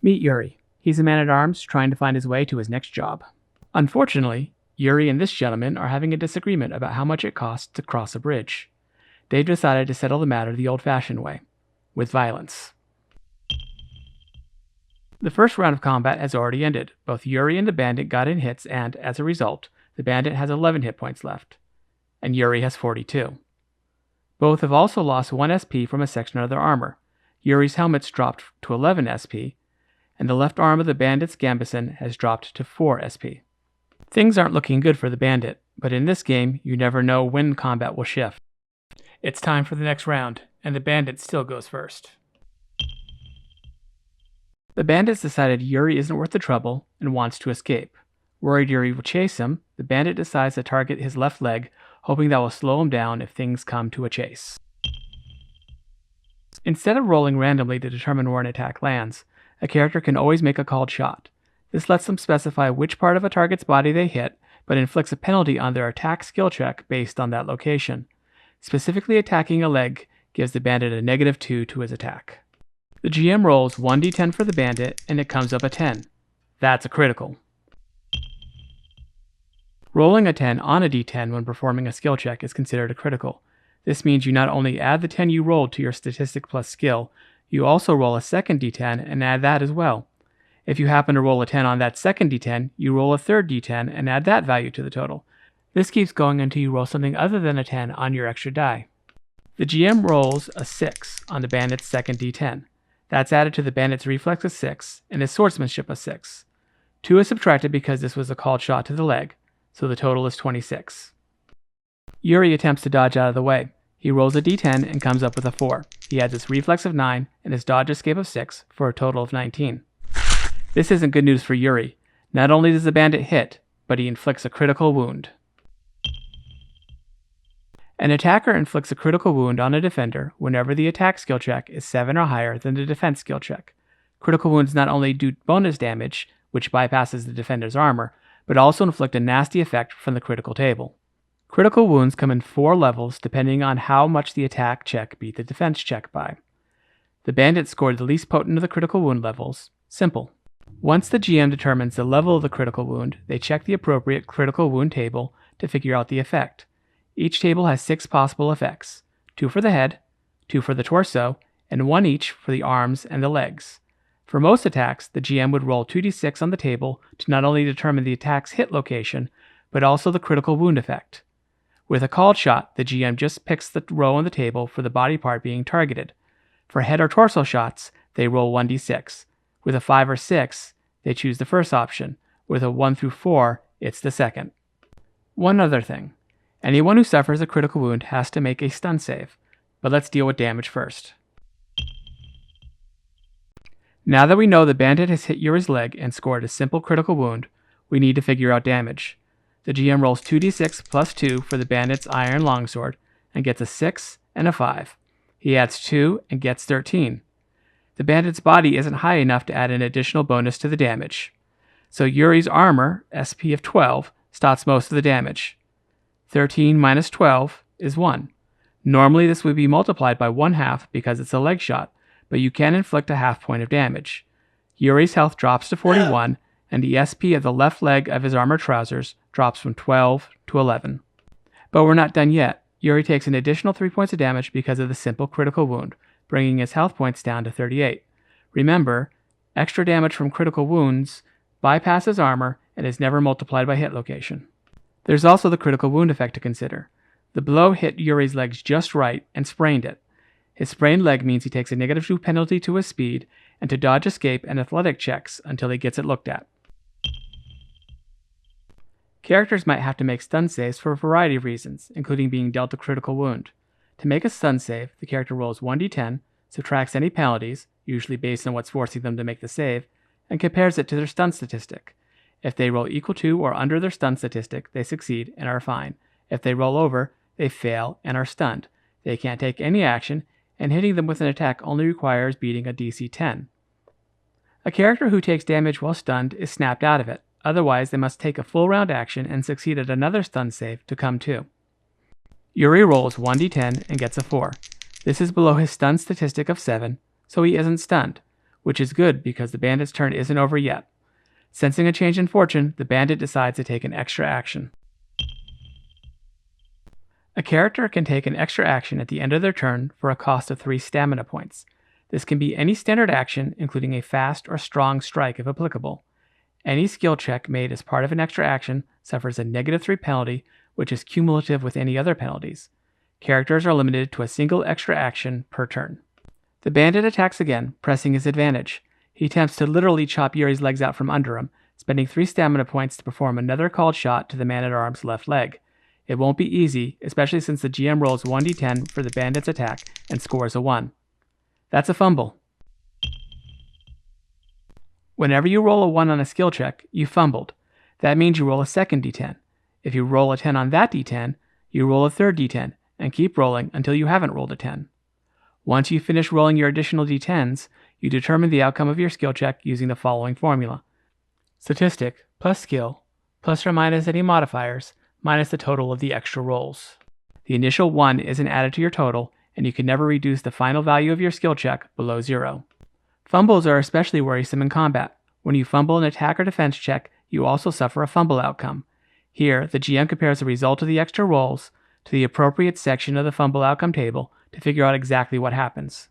Meet Yuri. He's a man-at-arms trying to find his way to his next job. Unfortunately, Yuri and this gentleman are having a disagreement about how much it costs to cross a bridge. They've decided to settle the matter the old-fashioned way, with violence. The first round of combat has already ended. Both Yuri and the bandit got in hits and, as a result, the bandit has 11 hit points left, and Yuri has 42. Both have also lost 1 SP from a section of their armor. Yuri's helmet's dropped to 11 SP, and the left arm of the bandit's gambeson has dropped to 4 SP. Things aren't looking good for the bandit, but in this game, you never know when combat will shift. It's time for the next round, and the bandit still goes first. The bandit's decided Yuri isn't worth the trouble and wants to escape. Worried Yuri will chase him, the bandit decides to target his left leg, hoping that will slow him down if things come to a chase. Instead of rolling randomly to determine where an attack lands, a character can always make a called shot. This lets them specify which part of a target's body they hit, but inflicts a penalty on their attack skill check based on that location. Specifically attacking a leg gives the bandit a -2 to his attack. The GM rolls 1d10 for the bandit, and it comes up a 10. That's a critical. Rolling a 10 on a d10 when performing a skill check is considered a critical. This means you not only add the 10 you rolled to your statistic plus skill, you also roll a second d10 and add that as well. If you happen to roll a 10 on that second d10, you roll a third d10 and add that value to the total. This keeps going until you roll something other than a 10 on your extra die. The GM rolls a 6 on the bandit's second d10. That's added to the bandit's reflex of 6 and his swordsmanship of 6. 2 is subtracted because this was a called shot to the leg, so the total is 26. Yuri attempts to dodge out of the way. He rolls a d10 and comes up with a 4. He adds his reflex of 9 and his dodge escape of 6 for a total of 19. This isn't good news for Yuri. Not only does the bandit hit, but he inflicts a critical wound. An attacker inflicts a critical wound on a defender whenever the attack skill check is 7 or higher than the defense skill check. Critical wounds not only do bonus damage, which bypasses the defender's armor, but also inflict a nasty effect from the critical table. Critical wounds come in 4 levels depending on how much the attack check beat the defense check by. The bandit scored the least potent of the critical wound levels. Simple. Once the GM determines the level of the critical wound, they check the appropriate critical wound table to figure out the effect. Each table has 6 possible effects, 2 for the head, 2 for the torso, and 1 each for the arms and the legs. For most attacks, the GM would roll 2d6 on the table to not only determine the attack's hit location, but also the critical wound effect. With a called shot, the GM just picks the row on the table for the body part being targeted. For head or torso shots, they roll 1d6. With a 5 or 6, they choose the first option. With a 1 through 4, it's the second. One other thing. Anyone who suffers a critical wound has to make a stun save, but let's deal with damage first. Now that we know the bandit has hit Yuri's leg and scored a simple critical wound, we need to figure out damage. The GM rolls 2d6 plus 2 for the bandit's iron longsword and gets a 6 and a 5. He adds 2 and gets 13. The bandit's body isn't high enough to add an additional bonus to the damage. So Yuri's armor, SP of 12, stops most of the damage. 13 minus 12 is 1. Normally this would be multiplied by 1/2 because it's a leg shot, but you can inflict a half point of damage. Yuri's health drops to 41, and the SP of the left leg of his armored trousers drops from 12 to 11. But we're not done yet. Yuri takes an additional 3 points of damage because of the simple critical wound, bringing his health points down to 38. Remember, extra damage from critical wounds bypasses armor and is never multiplied by hit location. There's also the critical wound effect to consider. The blow hit Yuri's legs just right and sprained it. His sprained leg means he takes a -2 penalty to his speed and to dodge, escape, and athletic checks until he gets it looked at. Characters might have to make stun saves for a variety of reasons, including being dealt a critical wound. To make a stun save, the character rolls 1d10, subtracts any penalties, usually based on what's forcing them to make the save, and compares it to their stun statistic. If they roll equal to or under their stun statistic, they succeed and are fine. If they roll over, they fail and are stunned. They can't take any action, and hitting them with an attack only requires beating a DC 10. A character who takes damage while stunned is snapped out of it. Otherwise, they must take a full round action and succeed at another stun save to come to. Yuri rolls 1d10 and gets a 4. This is below his stun statistic of 7, so he isn't stunned. which is good because the bandit's turn isn't over yet. Sensing a change in fortune, the bandit decides to take an extra action. A character can take an extra action at the end of their turn for a cost of 3 stamina points. This can be any standard action, including a fast or strong strike if applicable. Any skill check made as part of an extra action suffers a -3 penalty, which is cumulative with any other penalties. Characters are limited to a single extra action per turn. The bandit attacks again, pressing his advantage. He attempts to literally chop Yuri's legs out from under him, spending 3 stamina points to perform another called shot to the man-at-arms' left leg. It won't be easy, especially since the GM rolls 1d10 for the bandit's attack and scores a 1. That's a fumble. Whenever you roll a 1 on a skill check, you fumbled. That means you roll a second d10. If you roll a 10 on that d10, you roll a third d10, and keep rolling until you haven't rolled a 10. Once you finish rolling your additional d10s, you determine the outcome of your skill check using the following formula. Statistic plus skill, plus or minus any modifiers, minus the total of the extra rolls. The initial 1 isn't added to your total, and you can never reduce the final value of your skill check below 0. Fumbles are especially worrisome in combat. When you fumble an attack or defense check, you also suffer a fumble outcome. Here, the GM compares the result of the extra rolls to the appropriate section of the fumble outcome table to figure out exactly what happens.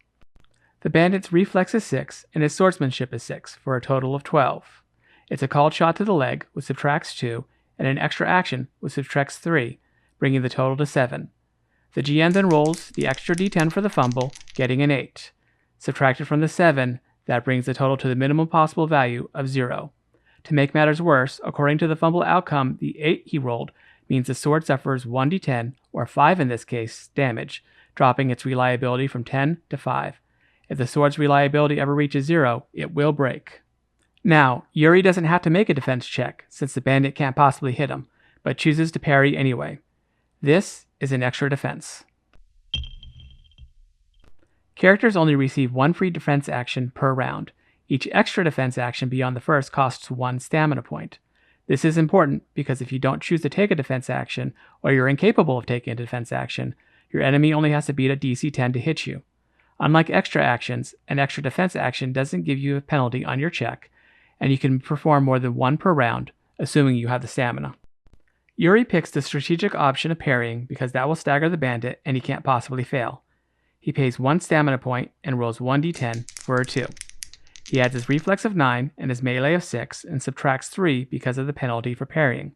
The bandit's reflex is 6, and his swordsmanship is 6, for a total of 12. It's a called shot to the leg, which subtracts 2, and an extra action, which subtracts 3, bringing the total to 7. The GM then rolls the extra d10 for the fumble, getting an 8. Subtracted from the 7, that brings the total to the minimum possible value of 0. To make matters worse, according to the fumble outcome, the 8 he rolled means the sword suffers 1d10, or 5 in this case, damage, dropping its reliability from 10 to 5. If the sword's reliability ever reaches 0, it will break. Now, Yuri doesn't have to make a defense check, since the bandit can't possibly hit him, but chooses to parry anyway. This is an extra defense. Characters only receive 1 free defense action per round. Each extra defense action beyond the first costs 1 stamina point. This is important because if you don't choose to take a defense action, or you're incapable of taking a defense action, your enemy only has to beat a DC 10 to hit you. Unlike extra actions, an extra defense action doesn't give you a penalty on your check, and you can perform more than 1 per round, assuming you have the stamina. Yuri picks the strategic option of parrying because that will stagger the bandit and he can't possibly fail. He pays 1 stamina point and rolls 1d10 for a 2. He adds his reflex of 9 and his melee of 6 and subtracts 3 because of the penalty for parrying.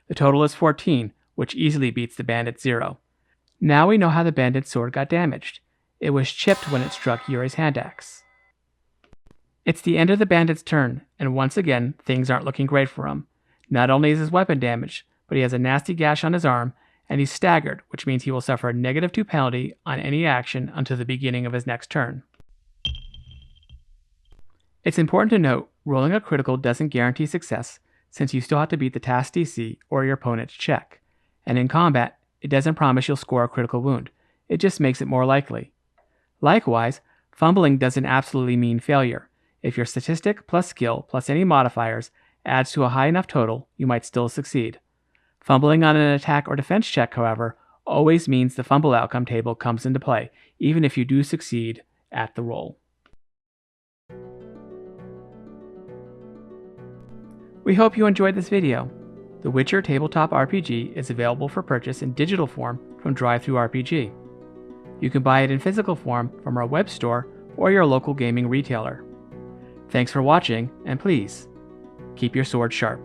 The total is 14, which easily beats the bandit's 0. Now we know how the bandit's sword got damaged. It was chipped when it struck Yuri's hand axe. It's the end of the bandit's turn, and once again, things aren't looking great for him. Not only is his weapon damaged, but he has a nasty gash on his arm, and he's staggered, which means he will suffer a -2 penalty on any action until the beginning of his next turn. It's important to note, rolling a critical doesn't guarantee success, since you still have to beat the task DC or your opponent's check. And in combat, it doesn't promise you'll score a critical wound, it just makes it more likely. Likewise, fumbling doesn't absolutely mean failure. If your statistic plus skill plus any modifiers adds to a high enough total, you might still succeed. Fumbling on an attack or defense check, however, always means the fumble outcome table comes into play, even if you do succeed at the roll. We hope you enjoyed this video. The Witcher Tabletop RPG is available for purchase in digital form from DriveThruRPG. You can buy it in physical form from our web store or your local gaming retailer. Thanks for watching, and please, keep your sword sharp.